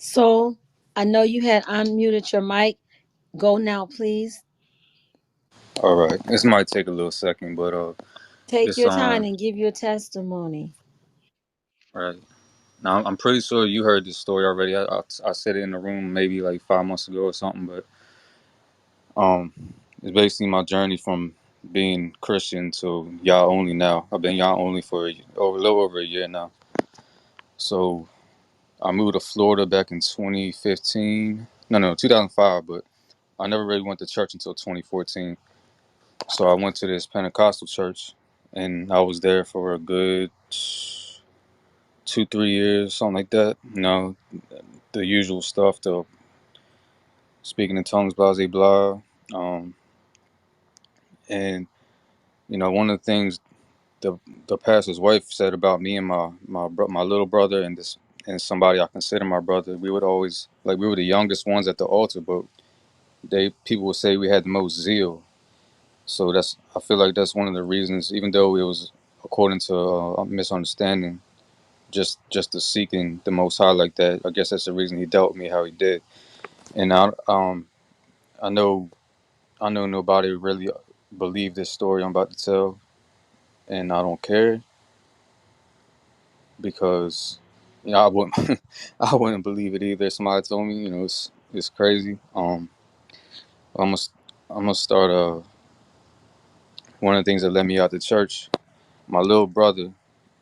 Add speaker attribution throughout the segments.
Speaker 1: So I know you had unmuted your mic. Go now, please.
Speaker 2: All right, this might take a little second, but
Speaker 1: Take
Speaker 2: it's
Speaker 1: your time and give your testimony.
Speaker 2: right now. I'm pretty sure you heard this story already. I said it in the room maybe like 5 months ago or something, but um, it's basically my journey from being Christian to y'all only now. I've been y'all only for over a little over a year now. So I moved to Florida back in 2015. No, 2005, but I never really went to church until 2014. So I went to this Pentecostal church, and I was there for a good 2, 3 years, something like that. The usual stuff, the speaking in tongues, blah, blah, blah. And one of the things the the pastor's wife said about me and my little brother and somebody I consider my brother, we would always like we were the youngest ones at the altar, but they people would say we had the most zeal. So I feel like that's one of the reasons, even though it was according to a misunderstanding, just the seeking the Most High like that. I guess that's the reason he dealt with me how he did. And I know I know nobody really believe this story I'm about to tell, and I don't care because I wouldn't I wouldn't believe it either. If somebody told me, it's crazy. I'm gonna I'm gonna start. One of the things that led me out to church. My little brother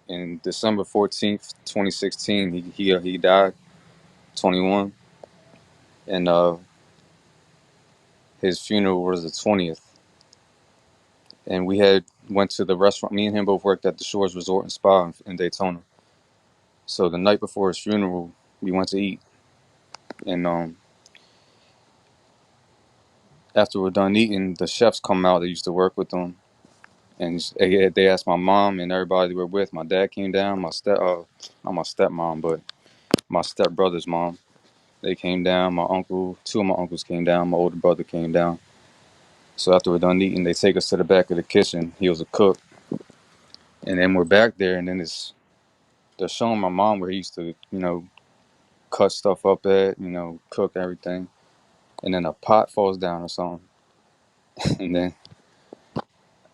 Speaker 2: in December 14th, 2016, he died, 21, and his funeral was the 20th, and we had went to the restaurant. Me and him both worked at the Shores Resort and Spa in Daytona. So the night before his funeral, we went to eat, and after we're done eating, the chefs come out. They used to work with them, and they asked my mom and everybody they were with. My dad came down, not my stepmom, but my stepbrother's mom. They came down. My uncle, two of my uncles came down. My older brother came down. So after we're done eating, they take us to the back of the kitchen. He was a cook, and then we're back there, and then they're showing my mom where he used to, cut stuff up at, cook everything, and then a pot falls down or something, and then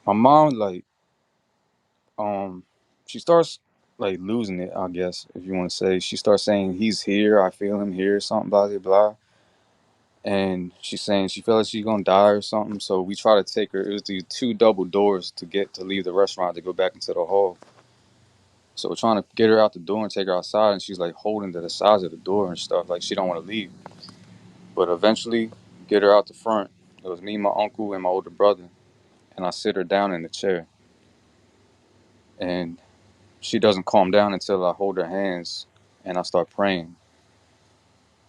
Speaker 2: my mom um she starts like losing it, I guess, if you want to say. She starts saying, "He's here, I feel him here," something, blah blah blah. And she's saying she feels like she's gonna die or something. So we try to take her. It was these two double doors to leave the restaurant to go back into the hall. So we're trying to get her out the door and take her outside, and she's like holding to the sides of the door and stuff, like she don't want to leave. But eventually, get her out the front. It was me, my uncle, and my older brother, and I sit her down in the chair, and she doesn't calm down until I hold her hands and I start praying.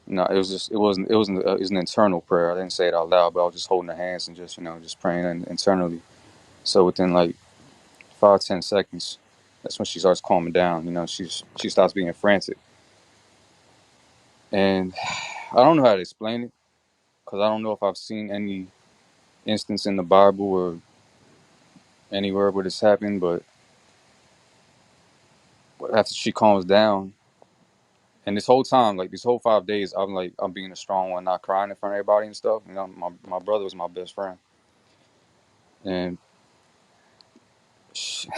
Speaker 2: No, it was just it was an internal prayer. I didn't say it out loud, but I was just holding her hands and just praying internally. So within like 5, 10 seconds, that's when she starts calming down. She stops being frantic, and I don't know how to explain it because I don't know if I've seen any instance in the Bible or anywhere where this happened. But after she calms down, and this whole time, like these whole 5 days, I'm being a strong one, not crying in front of everybody and stuff. My brother was my best friend, and she,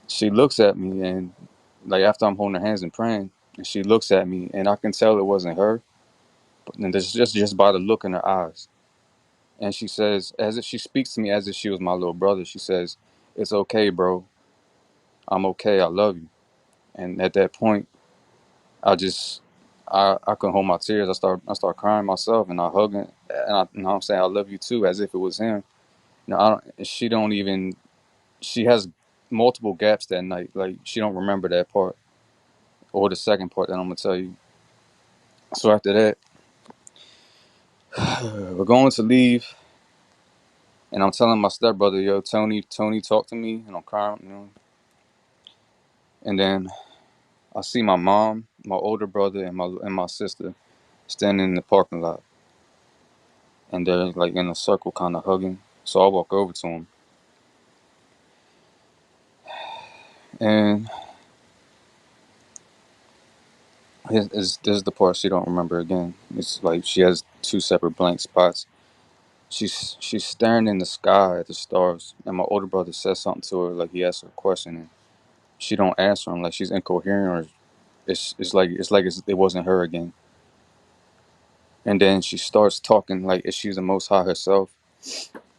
Speaker 2: she looks at me and like after I'm holding her hands and praying, and she looks at me, and I can tell it wasn't her, but then there's just by the look in her eyes. And she says, as if she speaks to me as if she was my little brother. She says, "It's okay, bro. I'm okay. I love you." And at that point, I just, I couldn't hold my tears. I start crying myself, and I hug him, and I'm saying, "I love you too," as if it was him. I don't. She don't even. She has multiple gaps that night. Like she don't remember that part or the second part that I'm gonna tell you. So after that, we're going to leave, and I'm telling my stepbrother, "Yo, Tony, talk to me," and I'm crying. And then I see my mom, my older brother, and my sister standing in the parking lot, and they're like in a circle, kind of hugging. So I walk over to them, and This is the part she don't remember again. It's like she has two separate blank spots. She's staring in the sky at the stars, and my older brother says something to her, like he asked her a question, and she don't answer him, like she's incoherent, or it wasn't her again. And then she starts talking like if she's the Most High herself.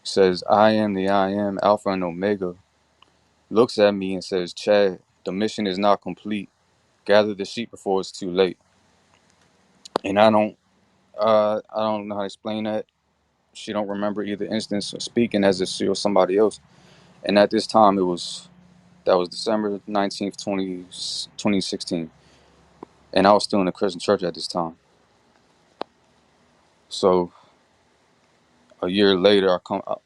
Speaker 2: Says, "I am the I am, Alpha and Omega." Looks at me and says, "Chad, the mission is not complete. Gather the sheep before it's too late." And I don't know how to explain that. She don't remember either instance of speaking as if she was somebody else. And at this time, that was December 19th, 2016. And I was still in the Christian church at this time. So a year later,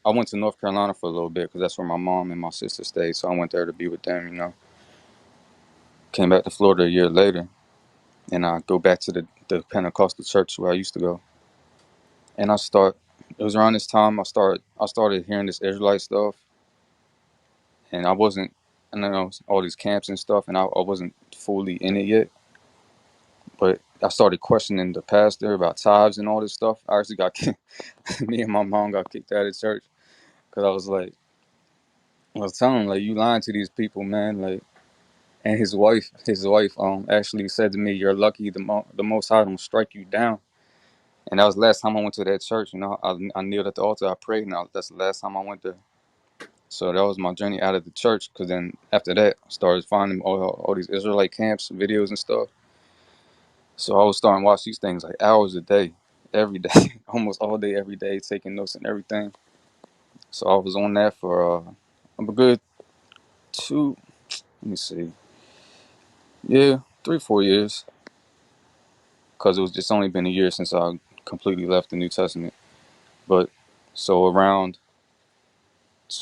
Speaker 2: I went to North Carolina for a little bit because that's where my mom and my sister stayed. So I went there to be with them, you know. Came back to Florida a year later, and I go back to the Pentecostal church where I used to go. And it was around this time I started hearing this Israelite stuff, and I know all these camps and stuff, and I wasn't fully in it yet. But I started questioning the pastor about tithes and all this stuff. I actually me and my mom got kicked out of church because I was telling him like, you lying to these people, man. Like, and his wife actually said to me, "You're lucky the Most High don't strike you down." And that was the last time I went to that church. You know, I kneeled at the altar, I prayed, and that's the last time I went there. So that was my journey out of the church. Because then after that, I started finding all these Israelite camps, videos and stuff. So I was starting to watch these things like hours a day, every day, almost all day, every day, taking notes and everything. So I was on that for a good two, let me see, yeah, 3, 4 years. Because it was just only been a year since I completely left the New Testament. But so around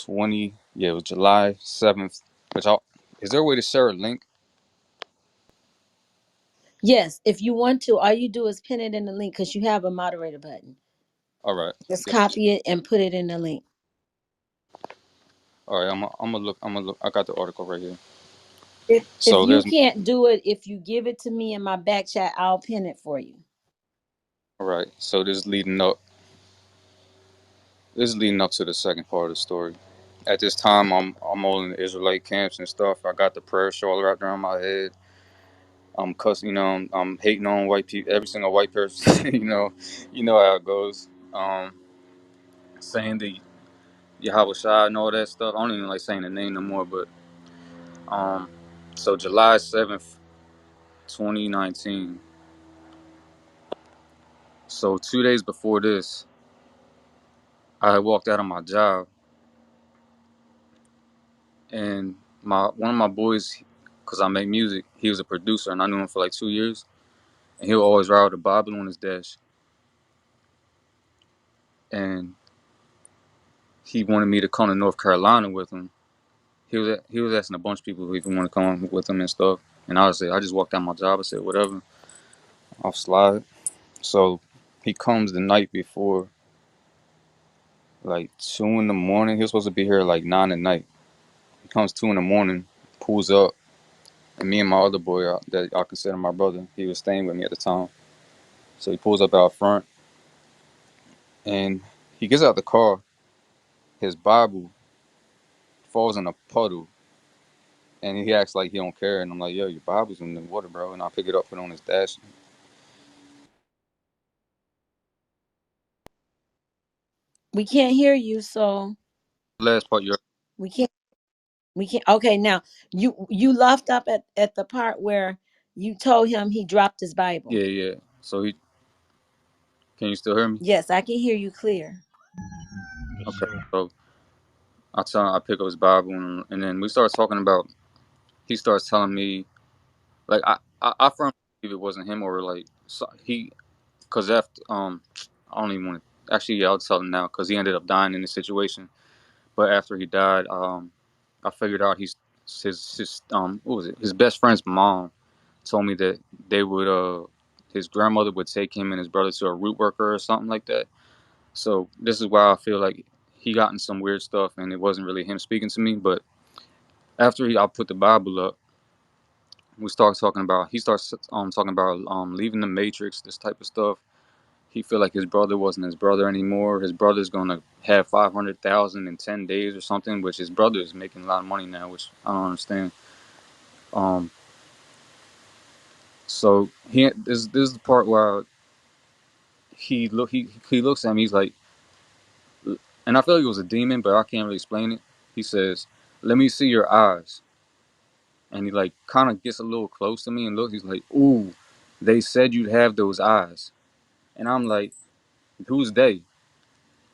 Speaker 2: 20, yeah, it was July 7th. Which is there a way to share a link?
Speaker 1: Yes, if you want to, all you do is pin it in the link because you have a moderator button.
Speaker 2: All right.
Speaker 1: Just
Speaker 2: Yeah.
Speaker 1: copy it and put it in the link.
Speaker 2: All right. I'm gonna look. I'm gonna look. I got the article right here.
Speaker 1: If
Speaker 2: So
Speaker 1: you
Speaker 2: there's
Speaker 1: can't do it, if you give it to me in my back chat, I'll pin it for you.
Speaker 2: all right. So this is leading up. This is leading up to the second part of the story. At this time, I'm all in the Israelite camps and stuff. I got the prayer shawl wrapped around my head. I'm cussing. You know, I'm hating on white people. Every single white person. You know how it goes. Saying the Yahweh Shai and all that stuff. I don't even like saying the name no more. But um, so July 7th, 2019. So 2 days before this, I had walked out of my job, and my one of my boys, cause I make music, he was a producer, and I knew him for like 2 years, and he would always ride with a Bible on his desk, and he wanted me to come to North Carolina with him. He was asking a bunch of people if he want to come with him and stuff, and I just walked out my job. I said whatever, I'll slide. So he comes the night before, like 2 in the morning. He was supposed to be here like 9 at night. He comes 2 in the morning, pulls up. And me and my other boy that I consider my brother, he was staying with me at the time. So he pulls up out front, and he gets out the car. His Bible falls in a puddle, and he acts like he don't care. And I'm like, "Yo, your Bible's in the water, bro." And I pick it up, put it on his dash.
Speaker 1: We can't hear you, so
Speaker 2: Last part, you
Speaker 1: we can't. We can't. Okay, now you left up at the part where you told him he dropped his Bible.
Speaker 2: yeah, yeah. So can you still hear me?
Speaker 1: Yes, I can hear you clear.
Speaker 2: Okay. So I pick up his Bible, and then we start talking about. He starts telling me like I firmly believe it wasn't him or like so he because after I don't even want to actually yeah I'll tell him now because he ended up dying in the situation. But after he died, I figured out his what was it? His best friend's mom told me that they would his grandmother would take him and his brother to a root worker or something like that. So this is why I feel like he got in some weird stuff and it wasn't really him speaking to me. But after I put the Bible up, we start talking about. He starts talking about leaving the Matrix, this type of stuff. He feel like his brother wasn't his brother anymore. His brother's gonna have 500,000 in 10 days or something, which his brother is making a lot of money now, which I don't understand. Um, so this is the part where he looks at me. He's like, and I feel like it was a demon, but I can't really explain it. He says, "Let me see your eyes," and he like kind of gets a little close to me and looks. He's like, "Ooh, they said you'd have those eyes," and I'm like, "Who's they?"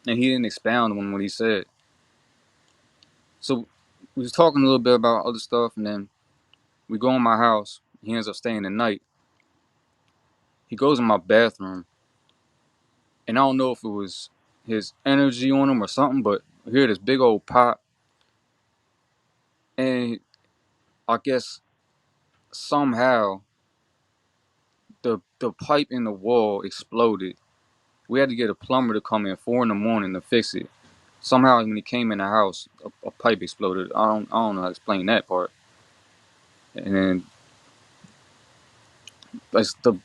Speaker 2: And he didn't expound on what he said. So we was talking a little bit about other stuff, and then we go in my house. He ends up staying the night. He goes in my bathroom, and I don't know if it was his energy on him or something, but I hear this big old pop, and I guess somehow the pipe in the wall exploded. We had to get a plumber to come in 4 in the morning to fix it. Somehow when he came in the house, a pipe exploded. I don't know how to explain that part. And then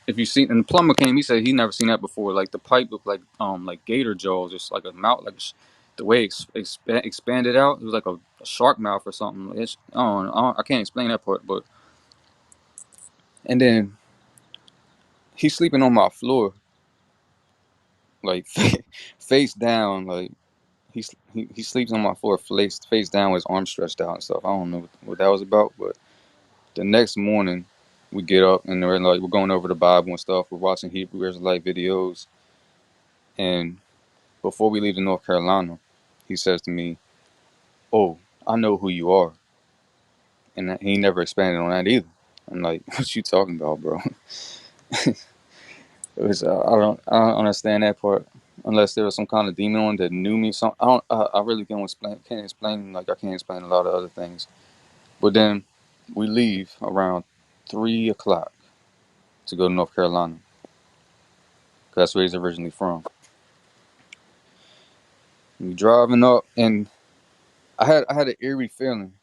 Speaker 2: if you see, and the plumber came, he said he never seen that before. Like the pipe looked like gator jaws, just like a mouth, like the way expanded out. It was like a shark mouth or something. I can't explain that part, but and then he's sleeping on my floor, like face down, like he sleeps on my floor face down with his arms stretched out and stuff. I don't know what that was about, but the next morning we get up and we're going over the Bible and stuff. We're watching Hebrew Israelite videos, and before we leave to North Carolina, he says to me, "Oh, I know who you are," and he never expanded on that either. I'm like, "What you talking about, bro?" I don't understand that part. Unless there was some kind of demon on that knew me. Some I really can't explain like I can't explain a lot of other things. But then we leave around 3 o'clock to go to North Carolina. 'Cause that's where he's originally from. We driving up, and I had an eerie feeling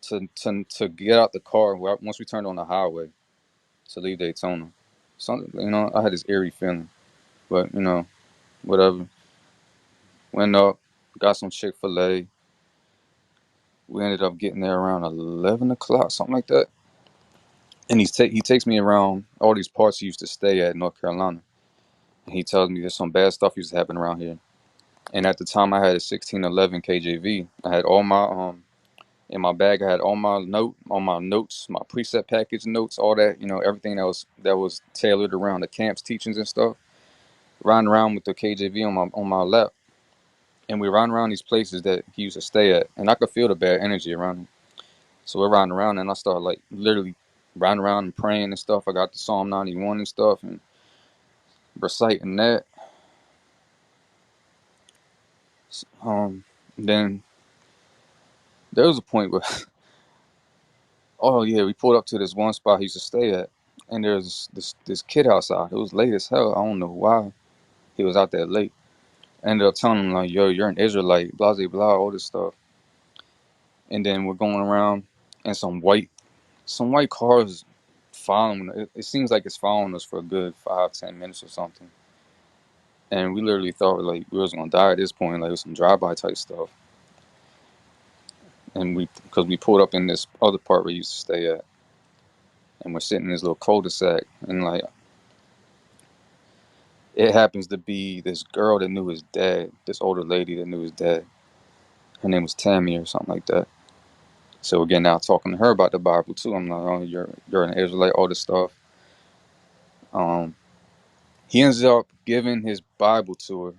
Speaker 2: to get out the car once we turned on the highway to leave Daytona. Something, I had this eerie feeling, but whatever. Went up, got some Chick-fil-A. We ended up getting there around 11 o'clock, something like that. And he takes me around all these parts he used to stay at in North Carolina. And he tells me there's some bad stuff used to happen around here. And at the time, I had a 1611 KJV. I had all my in my bag. I had all my notes, my preset package notes, all that. Everything that was tailored around the camp's teachings and stuff. Riding around with the KJV on my lap, and we riding around these places that he used to stay at, and I could feel the bad energy around him. So we're riding around, and I started like literally riding around and praying and stuff. I got the Psalm 91 and stuff, and reciting that. Um, then there was a point where, oh yeah, we pulled up to this one spot he used to stay at, and there's this kid outside. It was late as hell. I don't know why he was out that late. I ended up telling him like, "Yo, you're an Israelite, blah blah blah, all this stuff." And then we're going around, and some white cars following. It seems like it's following us for a good 5-10 minutes or something. And we literally thought like we was gonna die at this point, like it was some drive-by type stuff. And because we pulled up in this other part we used to stay at, and we're sitting in this little cul-de-sac, and like it happens to be this girl that knew his dad, this older lady that knew his dad. Her name was Tammy or something like that. So again, now talking to her about the Bible too. I'm like, oh, you're an Israelite, all this stuff. Um, he ends up giving his Bible to her.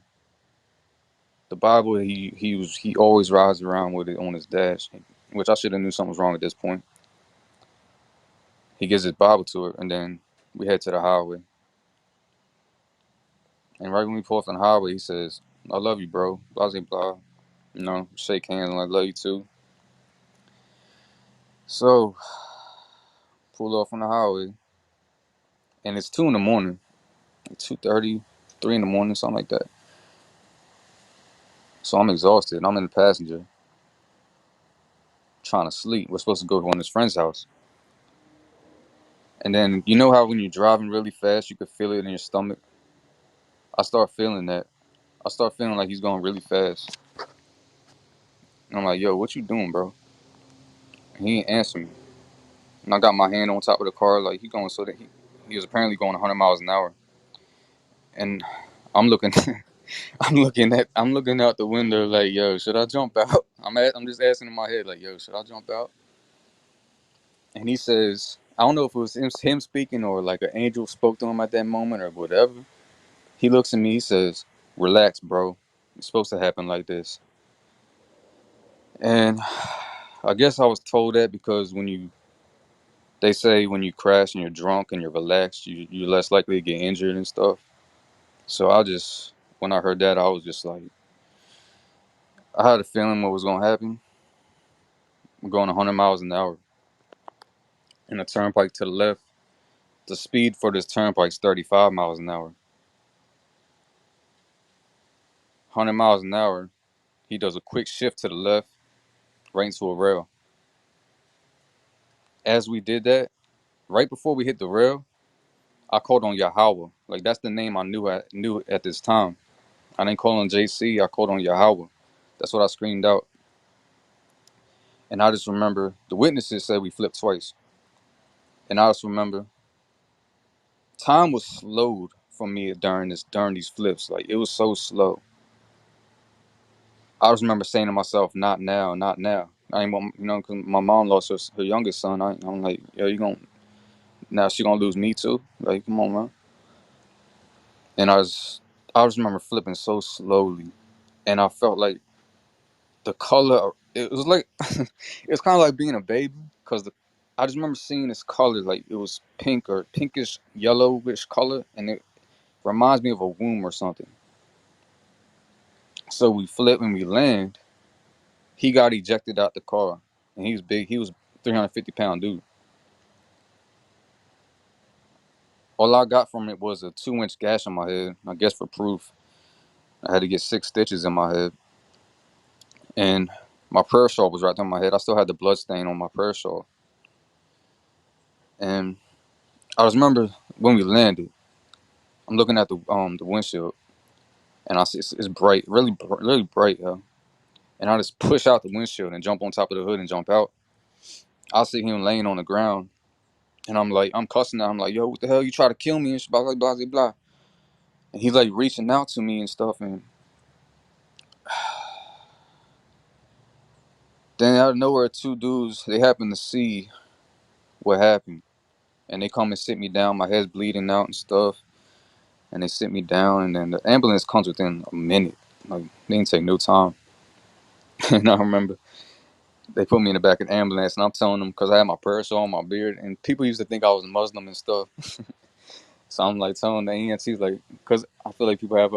Speaker 2: The Bible he always rides around with it on his dash, which I should have knew something was wrong at this point. He gives his Bible to her, and then we head to the highway. And right when we pull off on the highway, he says, "I love you, bro." Blah blah blah. Shake hands and I love you too. So pull off on the highway, and it's 2 in the morning, like 2:30, 3 in the morning, something like that. So I'm exhausted. And I'm in the passenger trying to sleep. We're supposed to go to one of his friend's house. And then you know how when you're driving really fast, you could feel it in your stomach. I start feeling that. I start feeling like he's going really fast. And I'm like, yo, what you doing, bro? And he ain't answer me. And I got my hand on top of the car, like he going so that he was apparently going 100 miles an hour. And I'm looking, I'm looking out the window like, yo, should I jump out? I'm just asking in my head like, yo, should I jump out? And he says, I don't know if it was him speaking or like an angel spoke to him at that moment or whatever. He looks at me, he says, relax, bro. It's supposed to happen like this. And I guess I was told that because they say when you crash and you're drunk and you're relaxed, you're less likely to get injured and stuff. So when I heard that, I was just like, I had a feeling what was going to happen. I'm going 100 miles an hour in a turnpike to the left. The speed for this turnpike is 35 miles an hour. 100 miles an hour, he does a quick shift to the left, right into a rail. As we did that, right before we hit the rail, I called on YaH. Like that's the name I knew at this time. I didn't call on JC. I called on YaH. That's what I screamed out. And I just remember the witnesses said we flipped twice. And I just remember time was slowed for me during these flips. Like it was so slow. I just remember saying to myself, "Not now, not now." I ain't want, because my mom lost her youngest son. I'm like, yo, you gonna now she gonna lose me too? Like, come on, man. And I just remember flipping so slowly, and I felt like the color. It was like it was kind of like being a baby, because I just remember seeing this color, like it was pink or pinkish yellowish color, and it reminds me of a womb or something. So we flip and we land. He got ejected out the car, and he was big. He was 350-pound dude. All I got from it was a 2-inch gash on my head. I guess for proof, I had to get 6 stitches in my head, and my prayer shawl was right on my head. I still had the blood stain on my prayer shawl, and I just remember when we landed, I'm looking at the windshield, and I see it's bright, really bright, yo. And I just push out the windshield and jump on top of the hood and jump out. I see him laying on the ground, and I'm cussing out. I'm like, yo, what the hell? You try to kill me and blah blah blah blah blah. And he's like reaching out to me and stuff, and then out of nowhere, two dudes they happen to see what happened, and they come and sit me down. My head's bleeding out and stuff, and they sit me down, and then the ambulance comes within a minute. Like they didn't take no time. And I remember they put me in the back of the ambulance, and I'm telling them because I had my prayer shawl on my beard, and people used to think I was Muslim and stuff. So I'm like telling the ENTs like, because I feel like people have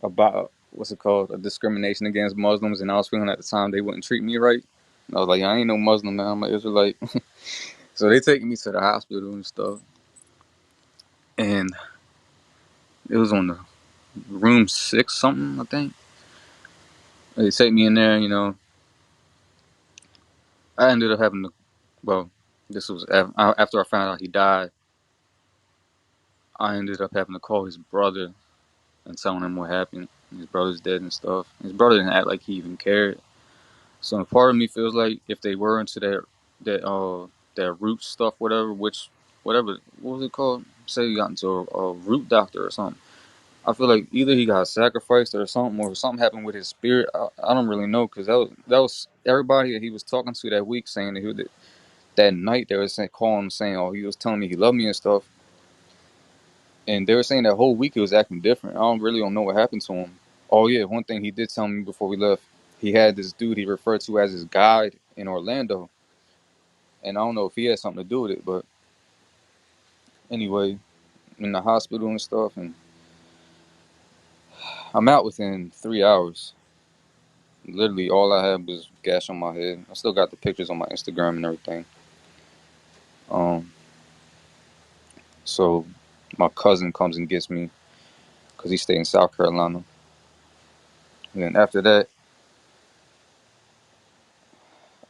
Speaker 2: about what's it called, a discrimination against Muslims, and I was feeling at the time they wouldn't treat me right. And I was like, I ain't no Muslim, man. I'm an Israelite. So they taking me to the hospital and stuff, and it was on the room 6 something, I think. They take me in there, I ended up having to, well, this was after I found out he died. I ended up having to call his brother and telling him what happened. His brother's dead and stuff. His brother didn't act like he even cared. So part of me feels like if they were into that root stuff, whatever, what was it called? Say he got into a root doctor or something. I feel like either he got sacrificed or something happened with his spirit. I don't really know, because that was everybody that he was talking to that week saying that night they were calling him saying, oh, he was telling me he loved me and stuff. And they were saying that whole week he was acting different. I don't know what happened to him. Oh yeah, one thing he did tell me before we left, he had this dude he referred to as his guide in Orlando, and I don't know if he had something to do with it, but anyway, in the hospital and stuff, and I'm out within 3 hours. Literally, all I had was gash on my head. I still got the pictures on my Instagram and everything. Um, so my cousin comes and gets me because he stayed in South Carolina, and then after that,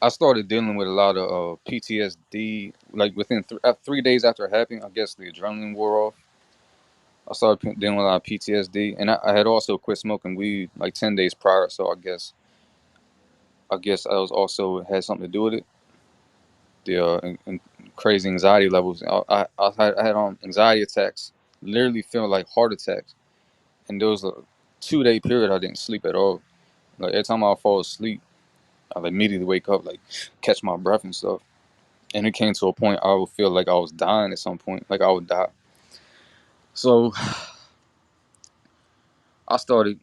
Speaker 2: I started dealing with a lot of PTSD. Like within 3 days after it happened, I guess the adrenaline wore off. I started dealing with a lot of PTSD, and I had also quit smoking weed like 10 days prior. So I guess I was also had something to do with it. The crazy anxiety levels. I had anxiety attacks, literally feeling like heart attacks, and there was a 2 day period I didn't sleep at all. Like every time I fall asleep, I would immediately wake up, like catch my breath and stuff. And it came to a point I would feel like I was dying at some point, like I would die. So I started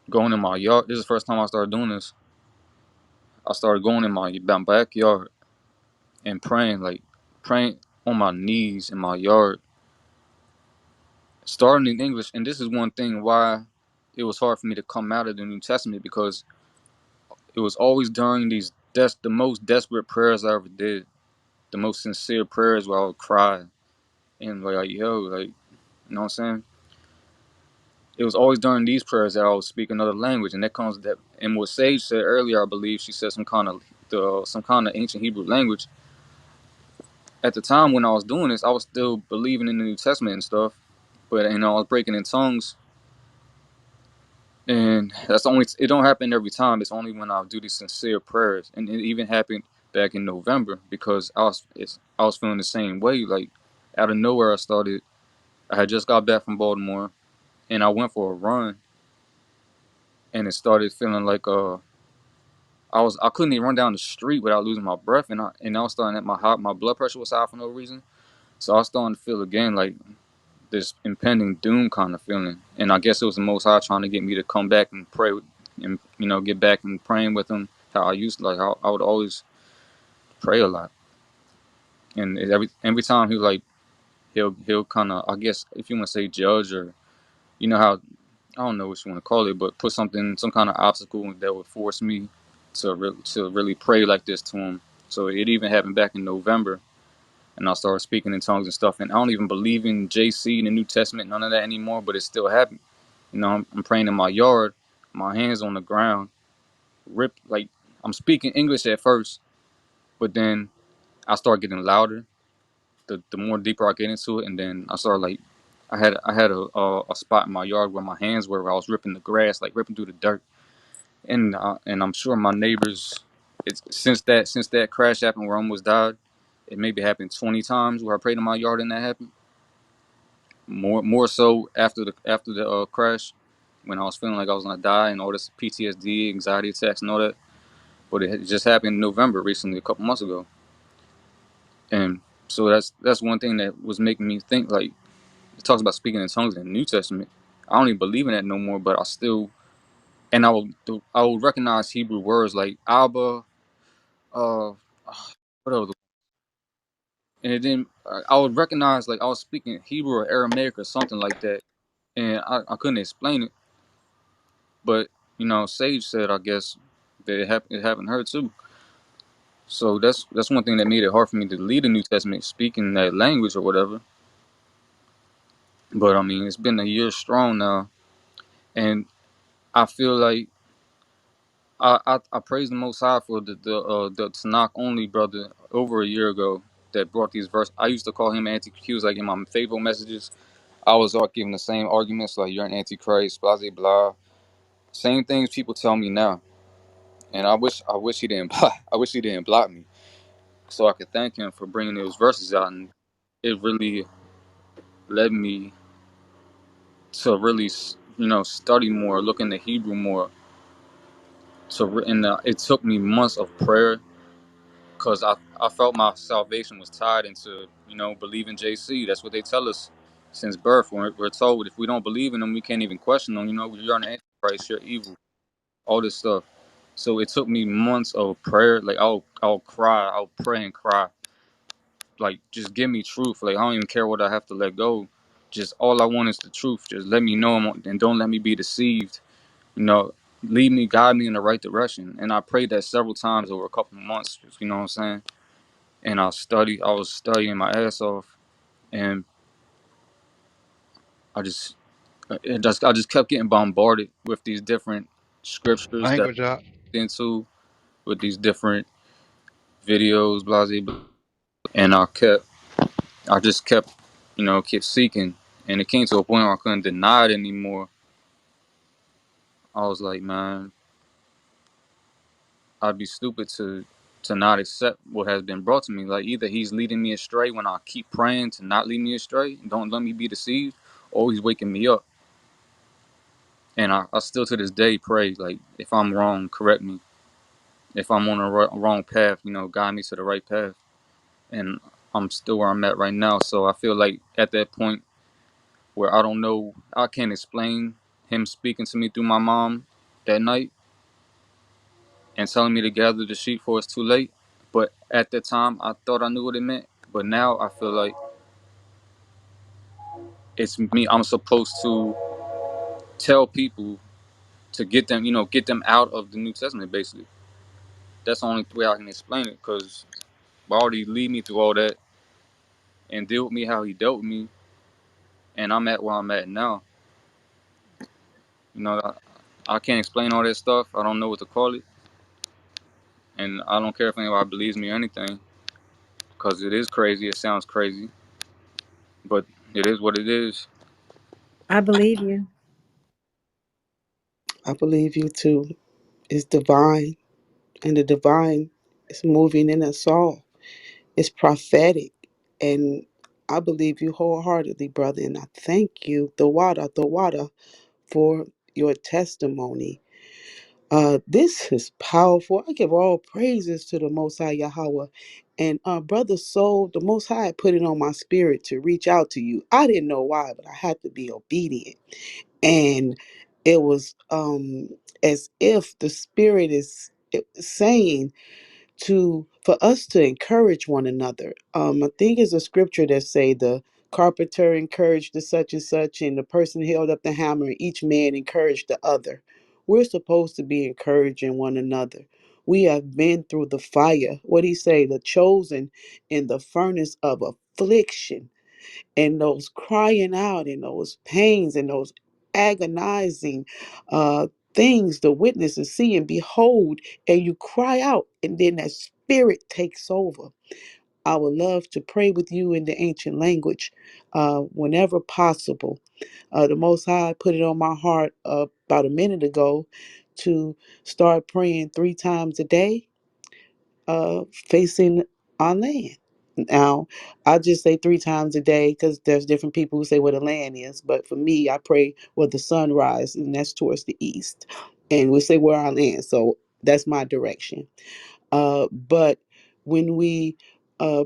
Speaker 2: going in my yard. This is the first time I started doing this. I started going in my backyard and praying, like praying on my knees in my yard, starting in English. And this is one thing why it was hard for me to come out of the New Testament, because it was always during the most desperate prayers I ever did, the most sincere prayers where I would cry and like yo, like you know what I'm saying. It was always during these prayers that I would speak another language, and that comes that. And what Sage said earlier, I believe she said some kind of ancient Hebrew language. At the time when I was doing this, I was still believing in the New Testament and stuff, but I was breaking in tongues, and that's only it don't happen every time. It's only when I do these sincere prayers, and it even happened back in November because I was feeling the same way. Like out of nowhere, I started. I had just got back from Baltimore, and I went for a run, and it started feeling like I couldn't even run down the street without losing my breath, and I was starting at my blood pressure was high for no reason, so I was starting to feel again like this impending doom kind of feeling, and I guess it was the Most High trying to get me to come back and pray, and get back and praying with him how I used to, like how I would always pray a lot, and every time he like he'll kind of, I guess if you want to say judge, or how, I don't know what you want to call it, but put some kind of obstacle that would force me to really pray like this to him. So it even happened back in November, and I started speaking in tongues and stuff. And I don't even believe in JC, the New Testament, none of that anymore. But it still happened. I'm praying in my yard, my hands on the ground, rip like I'm speaking English at first, but then I start getting louder. The more deeper I get into it, and then I started like I had a spot in my yard where my hands were, where I was ripping the grass, like ripping through the dirt, and I'm sure my neighbors, it's since that crash happened where I almost died, it maybe happened 20 times where I prayed in my yard and that happened. More so after the crash, when I was feeling like I was gonna die and all this PTSD, anxiety attacks, and all that. But it just happened in November recently, a couple months ago, and so that's one thing that was making me think like it talks about speaking in tongues in the New Testament. I don't even believe in that no more, but I still, and I will recognize Hebrew words like Abba, uh, what else? And it didn't. I would recognize like I was speaking Hebrew or Aramaic or something like that, and I couldn't explain it. But Sage said I guess that it happened to her too. So that's one thing that made it hard for me to lead the New Testament speaking that language or whatever. But I mean, it's been a year strong now, and I feel like I praise the Most High for the Tanakh only brother over a year ago that brought these verses. I used to call him He was like in my favorite messages. I was all giving the same arguments like you're an antichrist, blah blah blah. Same things people tell me now, and I wish he didn't I wish he didn't block me so I could thank him for bringing those verses out, and it really led me to really study more, look into Hebrew more. And it took me months of prayer because I felt my salvation was tied into believing JC. That's what they tell us since birth. We're told if we don't believe in them, we can't even question them. You're an antichrist, you're evil, all this stuff. So it took me months of prayer. Like I'll cry, I'll pray and cry. Like just give me truth. Like I don't even care what I have to let go. Just all I want is the truth. Just let me know and don't let me be deceived. You know, lead me, guide me in the right direction. And I prayed that several times over a couple of months. You know what I'm saying? And I was studying my ass off, and I just I just kept getting bombarded with these different scriptures that
Speaker 3: Language out.
Speaker 2: I into with these different. videos, blase, blah. And I just kept, kept seeking, and it came to a point where I couldn't deny it anymore. I was like, man, I'd be stupid to not accept what has been brought to me. Like either he's leading me astray when I keep praying to not lead me astray, don't let me be deceived, or he's waking me up. And I still to this day pray, like if I'm wrong, correct me. If I'm on a wrong path, guide me to the right path. And I'm still where I'm at right now. So I feel like at that point where I don't know, I can't explain him speaking to me through my mom that night and telling me to gather the sheep for it's too late. But at that time, I thought I knew what it meant. But now I feel like it's me. I'm supposed to tell people to get them, get them out of the New Testament. Basically, that's the only way I can explain it. Because why would he lead me through all that and deal with me how he dealt with me, and I'm at where I'm at now. I can't explain all that stuff. I don't know what to call it, and I don't care if anybody believes me or anything, because it is crazy. It sounds crazy, but it is what it is.
Speaker 1: I believe you.
Speaker 3: I believe you too. It's divine, and the divine is moving in us all. It's prophetic, and I believe you wholeheartedly, brother. And I thank you, the water, for your testimony. This is powerful. I give all praises to the Most High Yahweh. And Brother Soul, the Most High put it on my spirit to reach out to you. I didn't know why, but I had to be obedient. And it was as if the Spirit is saying to for us to encourage one another. I think it's a scripture that say the carpenter encouraged the such and such, and the person held up the hammer, and each man encouraged the other. We're supposed to be encouraging one another. We have been through the fire. What he say? The chosen in the furnace of affliction, and those crying out and those pains and those agonizing things the witnesses see and behold, and you cry out, and then that spirit takes over. I would love to pray with you in the ancient language whenever possible. The Most High put it on my heart about a minute ago to start praying 3 times a day facing our land. Now, I just say 3 times a day because there's different people who say where the land is. But for me, I pray where the sun rises, and that's towards the east. And we say where our land. So that's my direction. But when we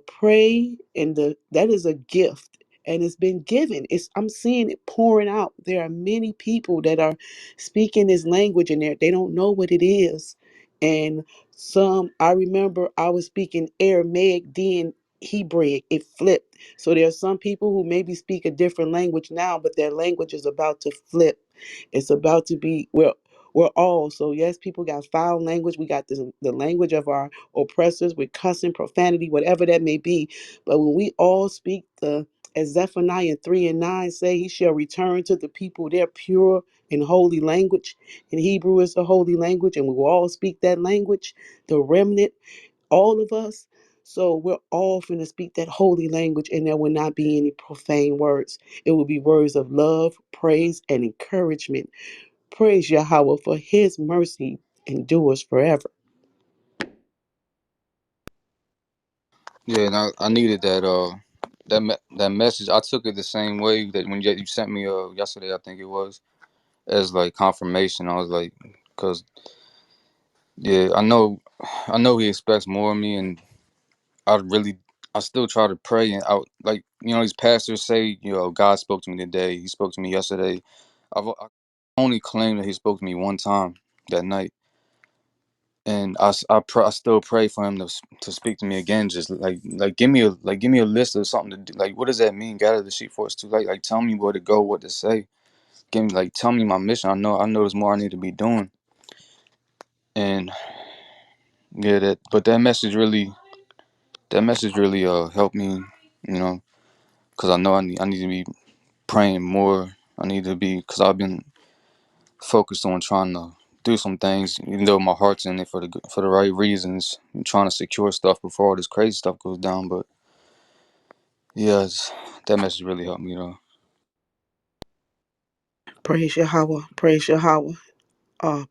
Speaker 3: pray, and that is a gift, and it's been given. I'm seeing it pouring out. There are many people that are speaking this language, and they don't know what it is. And some, I remember, I was speaking Aramaic, then Hebrew. It flipped. So there are some people who maybe speak a different language now, but their language is about to flip. It's about to be we're all. So yes, people got foul language. We got the language of our oppressors with cussing, profanity, whatever that may be. But when we all speak as Zephaniah 3 and 9 say, he shall return to the people their pure and holy language. And Hebrew is the holy language, and we will all speak that language, the remnant, all of us. So we're all going to speak that holy language, and there will not be any profane words. It will be words of love, praise, and encouragement. Praise Yahweh, for his mercy endures forever.
Speaker 2: Yeah, and I needed that message. I took it the same way that when you sent me yesterday, I think it was, as like confirmation. I was like, because yeah, I know he expects more of me, and I really, I still try to pray and out. Like these pastors say, God spoke to me today. He spoke to me yesterday. I only claim that he spoke to me one time that night, and I still pray for him to speak to me again. Just like give me a list of something to do. Like what does that mean? Gather the sheep for it's too late. Like tell me where to go, what to say. Give me tell me my mission. I know there's more I need to be doing. And yeah, that message really helped me. You know, because I know I need to be praying more. I need to be because I've been focused on trying to do some things, even though my heart's in it for the right reasons. I'm trying to secure stuff before all this crazy stuff goes down. But yeah, that message really helped me though.
Speaker 3: Praise Yahweh. Praise Yahweh.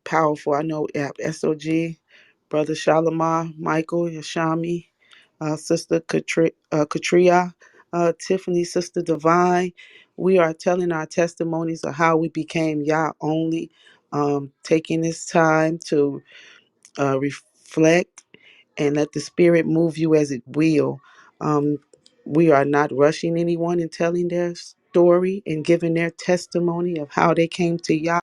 Speaker 3: Powerful. I know SOG, Brother Shalimar, Michael, Yashami, Sister Katria, Tiffany, Sister Divine. We are telling our testimonies of how we became YaH only, taking this time to reflect and let the Spirit move you as it will. Um, we are not rushing anyone in telling their story and giving their testimony of how they came to YaH.